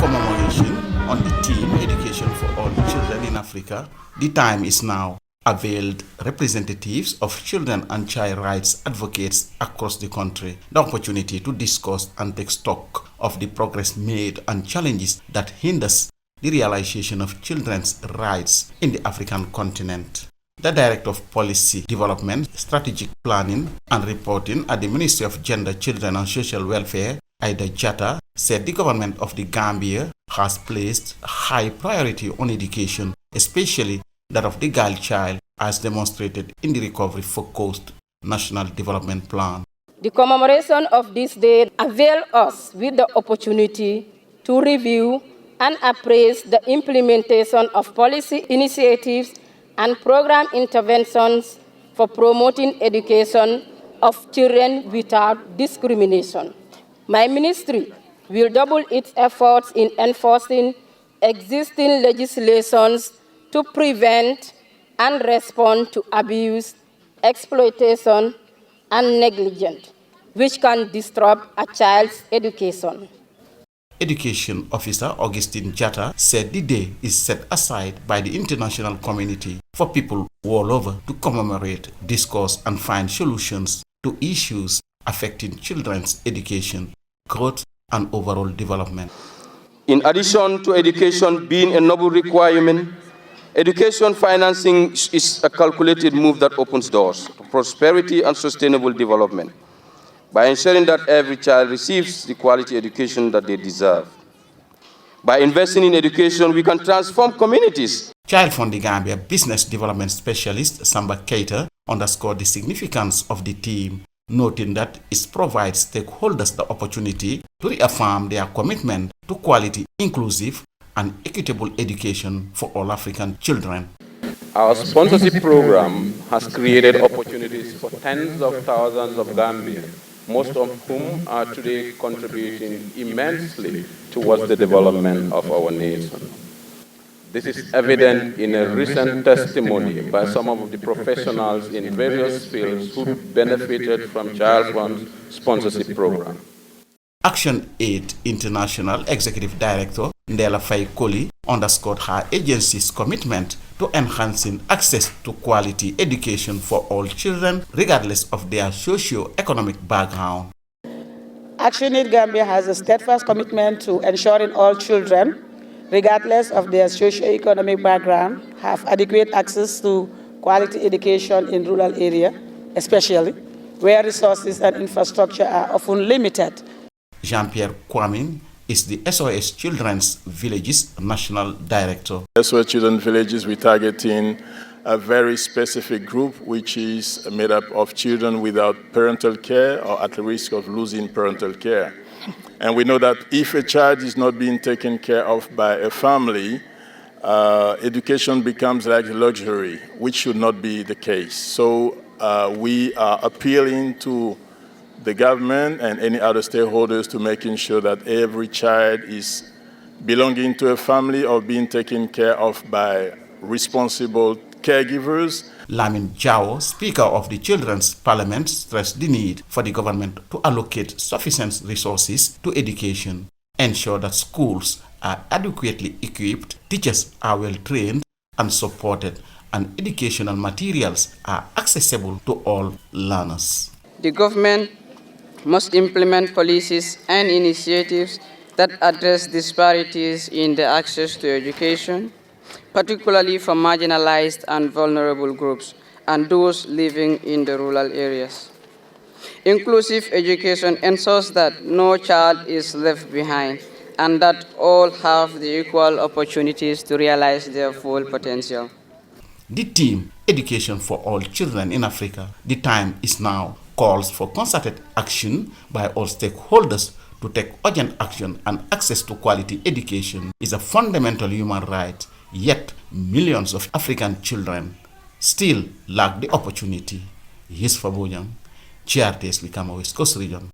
commemoration on the theme Education for All Children in Africa, the time is now, availed representatives of children and child rights advocates across the country the opportunity to discuss and take stock of the progress made and challenges that hinders the realization of children's rights in the African continent. The Director of Policy Development, Strategic Planning and Reporting at the Ministry of Gender, Children and Social Welfare, Aida Jatta, said the government of the Gambia has placed high priority on education, especially that of the girl child, as demonstrated in the recovery-focused National Development Plan. The commemoration of this day avails us with the opportunity to review and appraise the implementation of policy initiatives and program interventions for promoting education of children without discrimination. My ministry will double its efforts in enforcing existing legislations to prevent and respond to abuse, exploitation, and negligence, which can disrupt a child's education. Education Officer Augustine Jatta said the day is set aside by the international community for people all over to commemorate, discuss, and find solutions to issues affecting children's education, growth, and overall development. In addition to education being a noble requirement, education financing is a calculated move that opens doors to prosperity and sustainable development by ensuring that every child receives the quality education that they deserve. By investing in education, we can transform communities. Child Fund Gambia Business Development Specialist Samba Keita underscored the significance of the theme, noting that it provides stakeholders the opportunity to reaffirm their commitment to quality, inclusive, and equitable education for all African children. Our sponsorship program has created opportunities for tens of thousands of Gambians, most of whom are today contributing immensely towards the development of our nation. This is evident in a recent testimony by some of the professionals in various fields who benefited from Child Fund's sponsorship program. Action Aid International Executive Director Ndela Faye Koli underscored her agency's commitment to enhancing access to quality education for all children, regardless of their socio-economic background. Action Aid Gambia has a steadfast commitment to ensuring all children, regardless of their socio-economic background, have adequate access to quality education in rural areas, especially where resources and infrastructure are often limited. Jean-Pierre Kwame is the SOS Children's Villages National Director. SOS Children's Villages, we're targeting a very specific group, which is made up of children without parental care or at the risk of losing parental care. And we know that if a child is not being taken care of by a family, education becomes like a luxury, which should not be the case. So we are appealing to the government and any other stakeholders to making sure that every child is belonging to a family or being taken care of by responsible caregivers. Lamin Jao, Speaker of the Children's Parliament, stressed the need for the government to allocate sufficient resources to education, ensure that schools are adequately equipped, teachers are well trained and supported, and educational materials are accessible to all learners. The government must implement policies and initiatives that address disparities in the access to education, particularly for marginalized and vulnerable groups and those living in the rural areas. Inclusive education ensures that no child is left behind and that all have the equal opportunities to realize their full potential. The theme, Education for All Children in Africa, the time is now, calls for concerted action by all stakeholders to take urgent action, and access to quality education is a fundamental human right, yet millions of African children still lack the opportunity. Yusupha Bojang, GRTS West Coast Region.